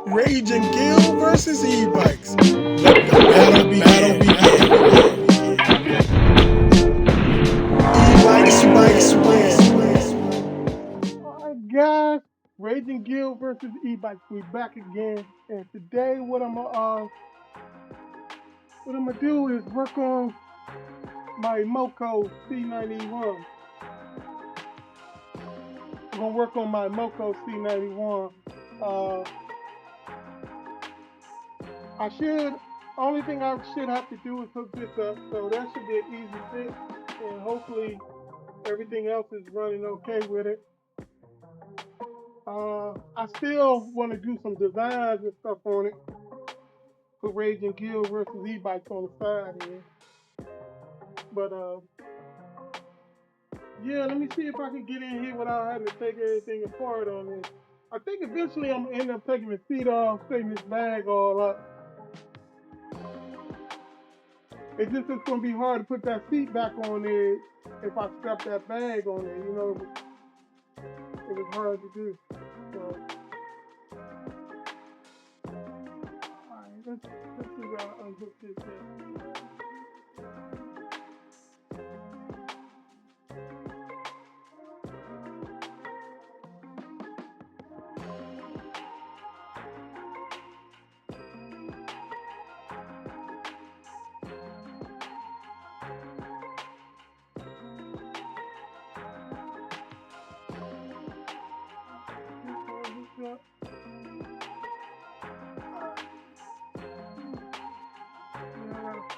Rage and Gill versus e-bikes. Let the battle begin. E-bikes win. Alright guys, Raging Guild versus E-Bikes. We back again, and today what I'm gonna do is work on my Moco C91. I'm gonna work on my Moco C91. Uh, I should. Only thing I should have to do is hook this up, so that should be an easy fix, and hopefully everything else is running okay with it. I still want to do some designs and stuff on it. Put Rage and Gill versus E-Bikes on the side here. But yeah, let me see if I can get in here without having to take everything apart on this. I think eventually I'm gonna end up taking the seat off, taking this bag all up. It's gonna be hard to put that seat back on there if I strap that bag on there. It was hard to do. So, alright, let's see where I unhook this at.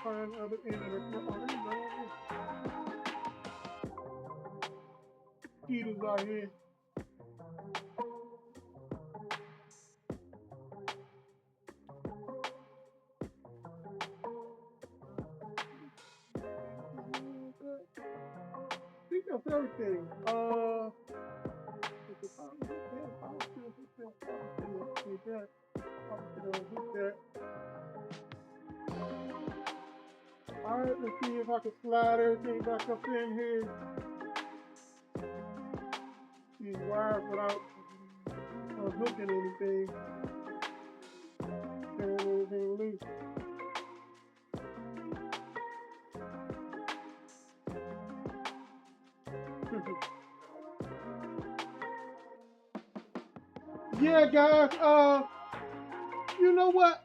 Find other end of the heaters out here. I think that's everything. Alright, let's see if I can slide everything back up in here. These wires without hooking anything. Turning anything loose. Yeah, guys. You know what?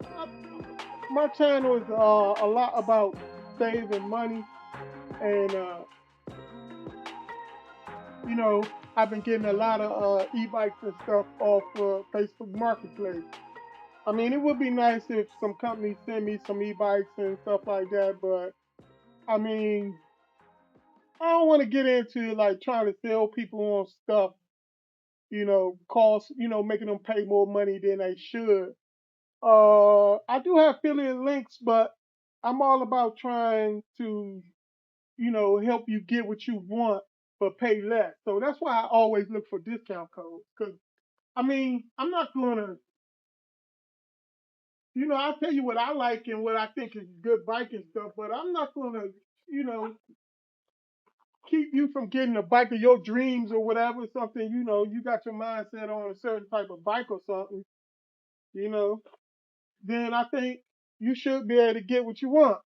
My channel is a lot about saving money, and I've been getting a lot of e-bikes and stuff off Facebook Marketplace. I mean, it would be nice if some companies send me some e-bikes and stuff like that, but I mean, I don't want to get into like trying to sell people on stuff, making them pay more money than they should. I do have affiliate links, but I'm all about trying to, help you get what you want but pay less. So that's why I always look for discount codes. Because I mean, I'm not gonna, I'll tell you what I like and what I think is good bike and stuff, but I'm not gonna, you know, keep you from getting a bike of your dreams or whatever. Something, you got your mindset on a certain type of bike or something, you know. Then I think you should be able to get what you want.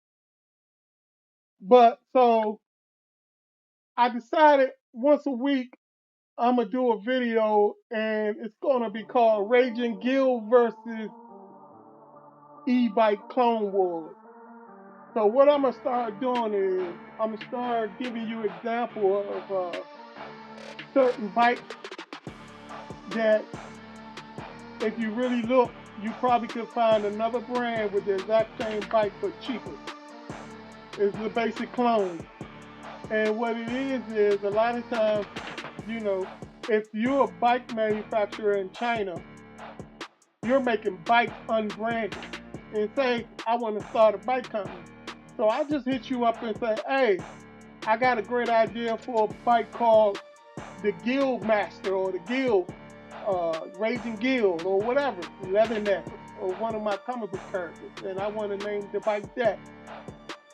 But so I decided once a week I'm gonna do a video, and it's gonna be called Raging Gill versus Ebike Clone Wars. So what I'm gonna start doing is I'm gonna start giving you example of certain bikes that, if you really look, you probably could find another brand with the exact same bike but cheaper. It's the basic clone. And what it is a lot of times, you know, if you're a bike manufacturer in China, you're making bikes unbranded. And say, I want to start a bike company. So I just hit you up and say, hey, I got a great idea for a bike called the Guild Master or the Guild, Raging Guild or whatever, Leatherneck or one of my comic book characters. And I want to name the bike that.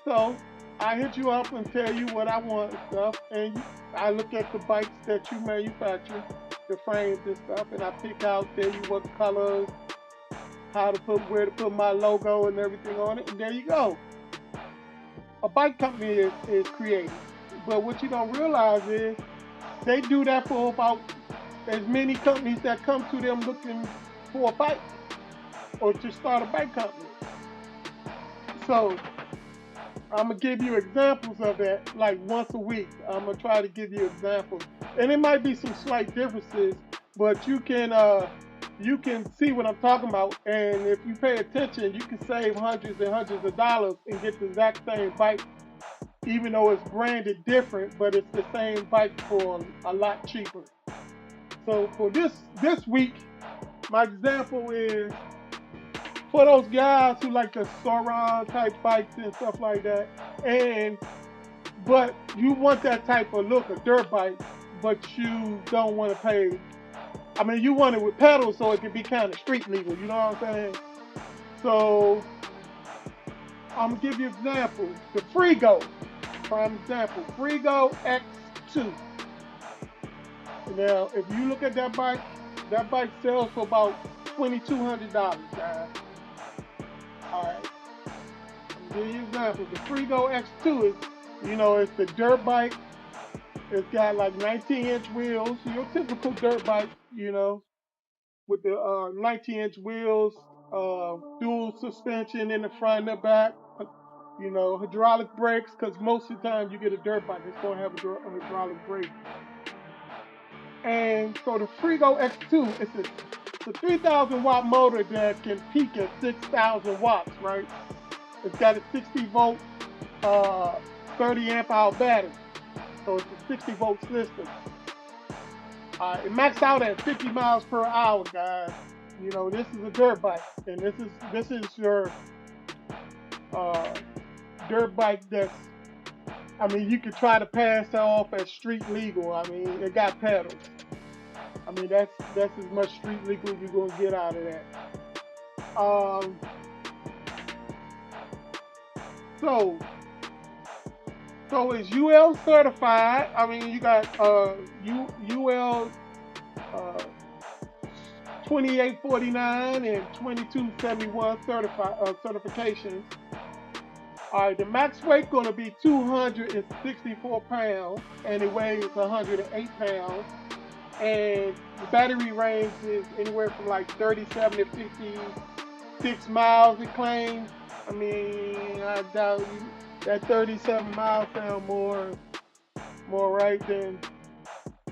So I hit you up and tell you what I want and stuff. And I look at the bikes that you manufacture, the frames and stuff, and I pick out, tell you what colors, where to put my logo and everything on it, and there you go. A bike company is created. But what you don't realize is they do that for about as many companies that come to them looking for a bike or to start a bike company. So I'm gonna give you examples of that like once a week. I'm gonna try to give you examples, and it might be some slight differences, but you can see what I'm talking about. And if you pay attention, you can save hundreds and hundreds of dollars and get the exact same bike, even though it's branded different, but it's the same bike for a lot cheaper. So for this week, my example is for those guys who like the Sauron type bikes and stuff like that, but you want that type of look, a dirt bike, but you don't want to pay. I mean, you want it with pedals so it can be kind of street legal. You know what I'm saying? So I'm gonna give you an example. The Freego, prime example. Freego X2. Now, if you look at that bike sells for about $2,200, guys. All right. I'm gonna give you an example. The Freego X2 is, it's the dirt bike. It's got like 19-inch wheels, your typical dirt bike, with the 19-inch wheels, dual suspension in the front and the back, hydraulic brakes, because most of the time you get a dirt bike, it's going to have a hydraulic brake. And so the Freego X2, it's a 3,000 watt motor that can peak at 6,000 watts, right? It's got a 60 volt, 30 amp hour battery. So it's a 60 volt system. It maxed out at 50 miles per hour, guys. This is a dirt bike, and this is your dirt bike you could try to pass that off as street legal. I mean, it got pedals. I mean, that's as much street legal you're gonna get out of that. So it's UL certified. I mean, you got UL 2849 and 2271 certifications. All right, the max weight going to be 264 pounds, and it weighs 108 pounds. And the battery range is anywhere from like 37 to 56 miles, it claims. I mean, I doubt that 37 miles sound more right than.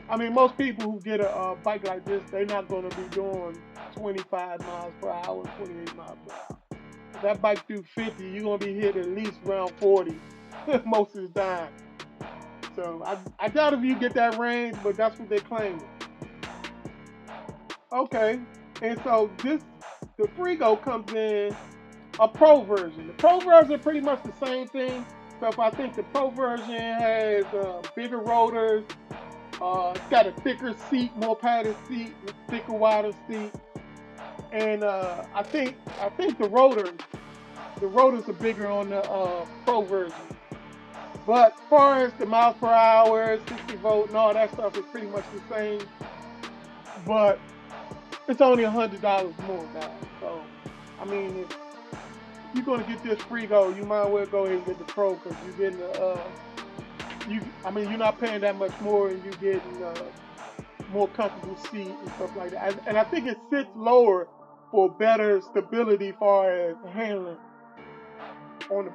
I mean, most people who get a bike like this, they're not going to be doing 25 miles per hour, 28 miles per hour. If that bike do 50, you're going to be hit at least around 40 most of the time. So I doubt if you get that range, but that's what they claim. Okay, and so the Freego comes in a Pro version. The Pro version is pretty much the same thing. So I think the Pro version has bigger rotors. It's got a thicker seat, more padded seat, thicker, wider seat, and I think the rotors are bigger on the Pro version. But as far as the miles per hour, 60 volt, and all that stuff is pretty much the same. But it's only $100 more, guys. So I mean, if you're gonna get this Freego, you might as well go ahead and get the Pro, because you're getting you're not paying that much more, and you're getting more comfortable seat and stuff like that. And I think it sits lower for better stability as far as handling on the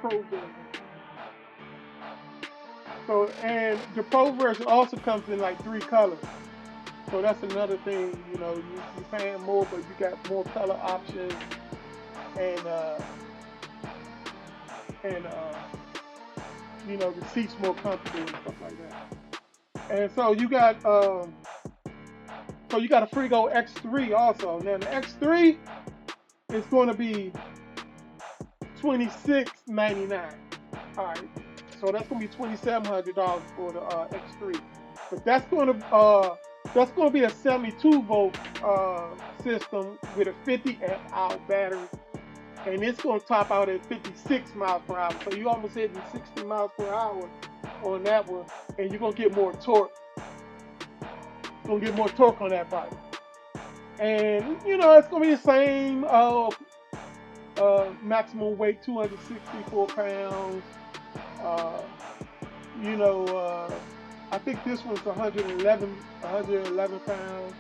Pro version. So, and the Pro version also comes in like 3 colors. So that's another thing, you're paying more, but you got more color options, and the seats more comfortable and stuff like that. And so you got a Freego X3 also. Now the X3 is going to be $2,699. All right, so that's going to be $2,700 for the X3. But that's going to be a 72 volt system with a 50 amp hour battery, and it's going to top out at 56 miles per hour. So you almost hitting 60 miles per hour on that one, and you're going to get more torque. You're going to get more torque on that bike. And you know, it's gonna be the same maximum weight, 264 pounds. Uh, you know, I think this one's 111 pounds.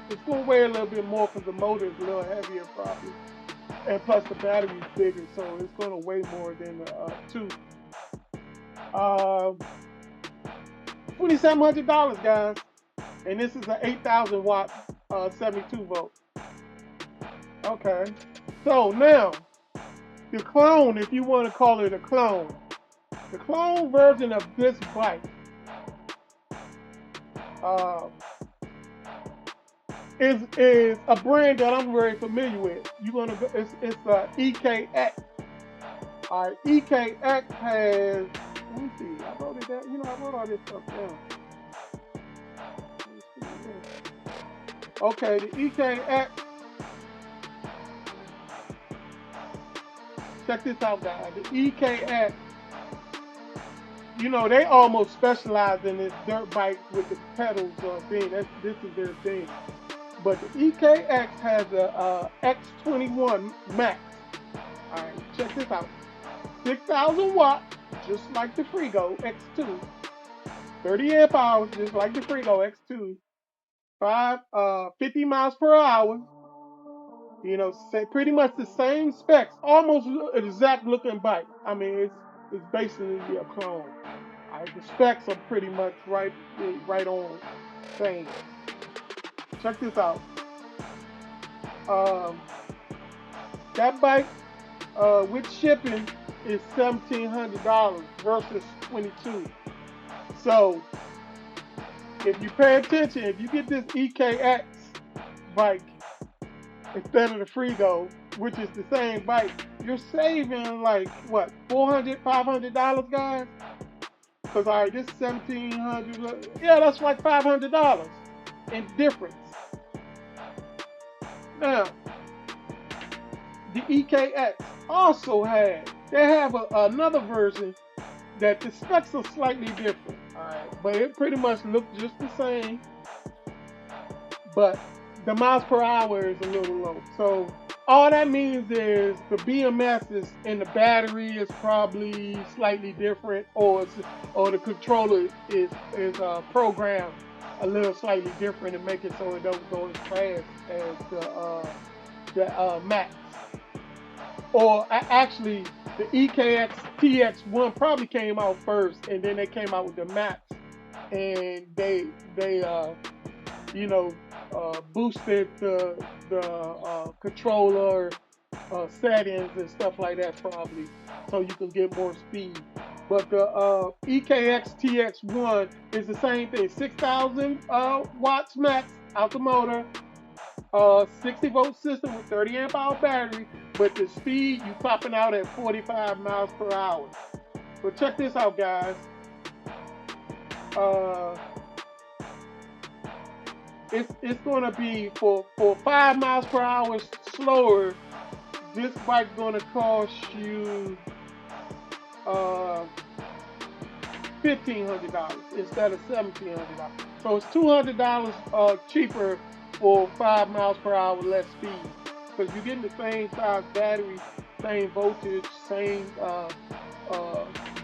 It's gonna weigh a little bit more because the motor is a little heavier probably, and plus the battery's bigger, so it's gonna weigh more than the two. $2,700, guys, and this is an 8,000 watt 72 volt. Okay, so now the clone, if you want to call it a clone, the clone version of this bike is a brand that I'm very familiar with. You're gonna go, it's EKX. All right, EKX has. Let me see. I wrote it down. You know, I wrote all this stuff down. Okay, the EKX. Check this out, guys. The EKX. You know, they almost specialize in this dirt bike with the pedals or thing. This is their thing. But the EKX has a X21 Max. All right, check this out. 6,000 watts, just like the Freego X2. 30 amp hours, just like the Freego X2. 50 miles per hour. You know, pretty much the same specs, almost exact looking bike. I mean, it's basically a clone. All right, the specs are pretty much right on same. Check this out. That bike with shipping is $1,700 versus $22. So if you pay attention, if you get this EKX bike instead of the Freego, which is the same bike, you're saving like what, $400, $500, guys? Because all right, this $1,700. Yeah, that's like $500 in difference. Now, the EKX also they have another version that the specs are slightly different. All right, but it pretty much looks just the same. But the miles per hour is a little low. So all that means is the BMS is in the battery is probably slightly different, or the controller is programmed a little slightly different to make it so it don't go as fast as the Max. Or actually, the EKX TX1 probably came out first, and then they came out with the Max, and they boosted the controller settings and stuff like that probably, so you can get more speed. But the EKX TX1 is the same thing, 6,000 watts max out the motor, 60 volt system with 30 amp hour battery, but the speed you topping out at 45 miles per hour. So check this out, guys. It's gonna be for 5 miles per hour slower. This bike's gonna cost you $1,500 instead of $1,700. So it's $200 cheaper for 5 miles per hour less speed, because you're getting the same size battery, same voltage, same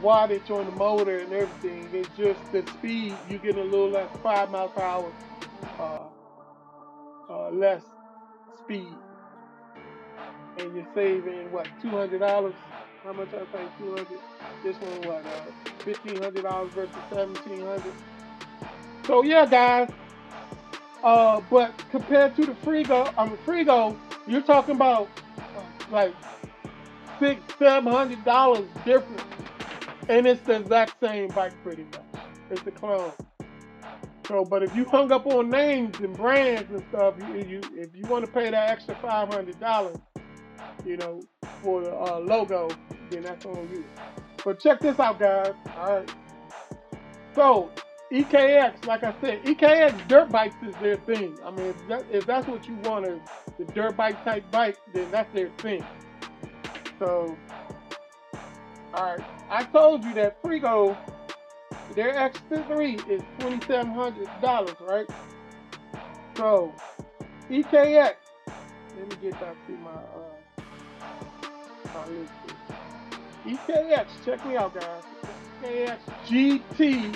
wattage on the motor and everything. It's just the speed, you get a little less, 5 miles per hour less speed, and you're saving what, $200? How much I pay? 200. This one what? $1,500 versus $1,700. So yeah, guys. But compared to the Freego, you're talking about like $600-700 difference, and it's the exact same bike pretty much. It's the clone. So, but if you hung up on names and brands and stuff, if you want to pay that extra $500, for the logo, then that's on you. But check this out, guys. All right. So EKX, like I said, EKX dirt bikes is their thing. I mean, if that's what you want, the dirt bike type bike, then that's their thing. So, all right. I told you that Freego, their X3 is $2,700, right? So EKX Let me get back to my list here. EKX, check me out, guys. EKX GT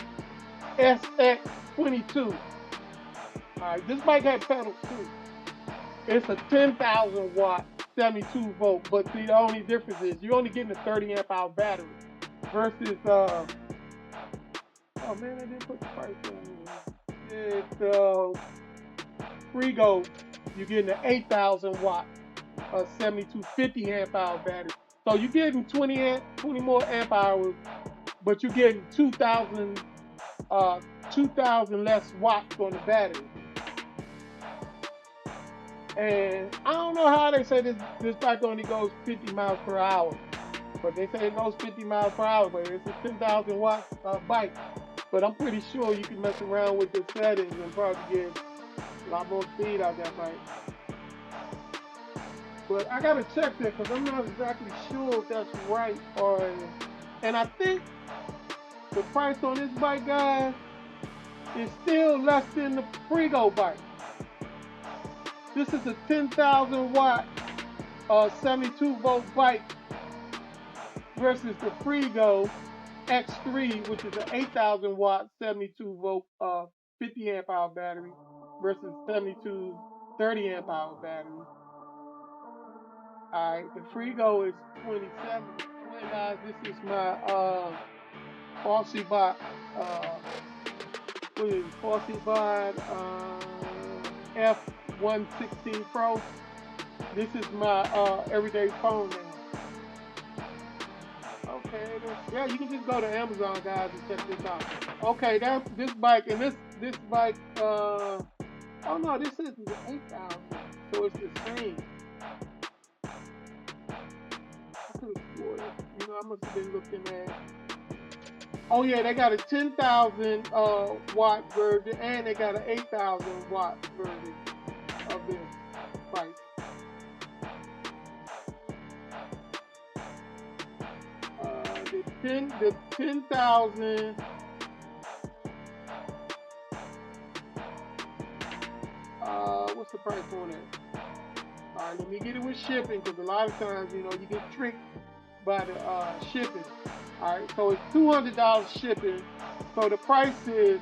SX22. Alright, this bike had pedals too. It's a 10,000 watt 72 volt, but see, the only difference is you're only getting a 30 amp hour battery versus oh man, I didn't put the price on here. It's Freego, you're getting an 8,000 watt 72 50 amp hour battery. So you're getting 20 more amp hours, but you're getting 2,000 less watts on the battery. And I don't know how they say this bike only goes 50 miles per hour. But they say it goes 50 miles per hour, but it's a 10,000 watt bike. But I'm pretty sure you can mess around with the settings and probably get a lot more speed out that bike. But I gotta check that because I'm not exactly sure if that's right or. And I think the price on this bike, guys, is still less than the Freego bike. This is a 10,000 watt 72 volt bike versus the Freego X3, which is an 8,000 watt 72 volt 50 amp hour battery versus 72 30 amp hour battery. Alright, the Freego is 27. Guys, this is my Falsybot F116 Pro. This is my everyday phone now. Okay, yeah, you can just go to Amazon, guys, and check this out. Okay, that's this bike, and this bike, oh no, this is the 8,000, so it's the same. You know, I must have been looking at. Oh yeah, they got a 10,000 watt version, and they got an 8,000 watt version of this bike. The 10,000. What's the price on it? Alright, let me get it with shipping, because a lot of times, you know, you get tricked by the shipping. Alright, so it's $200 shipping. So the price is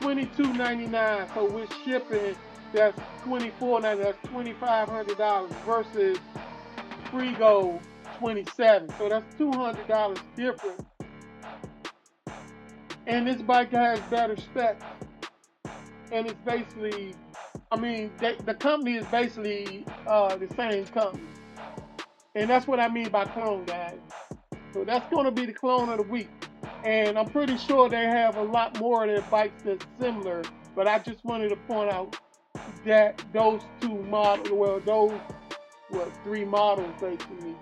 $22.99. So with shipping, that's $24.99. That's $2,500 versus Freego $27. So that's $200 different. And this bike has better specs. And it's basically, I mean, the company is basically the same company. And that's what I mean by clone, guys. So that's going to be the clone of the week. And I'm pretty sure they have a lot more of their bikes that's similar. But I just wanted to point out that those two models, well, those, three models basically.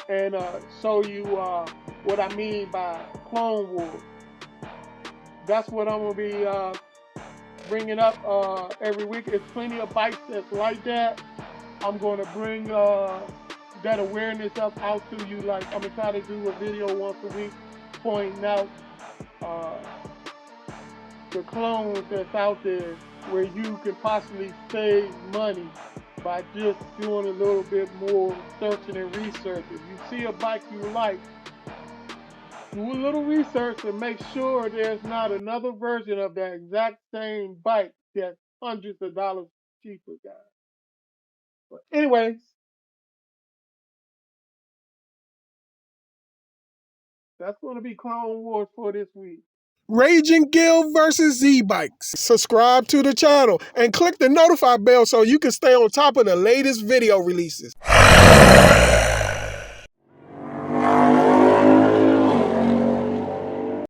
And show you what I mean by Clone Wars. That's what I'm going to be bringing up every week. There's plenty of bikes that's like that. I'm going to bring that awareness up out to you. Like, I'm going to try to do a video once a week pointing out the clones that's out there where you can possibly save money by just doing a little bit more searching and research. If you see a bike you like, do a little research and make sure there's not another version of that exact same bike that's hundreds of dollars cheaper, guys. But anyways, that's going to be Clone Wars for this week. Raging Gill versus Z-Bikes. Subscribe to the channel and click the notify bell so you can stay on top of the latest video releases.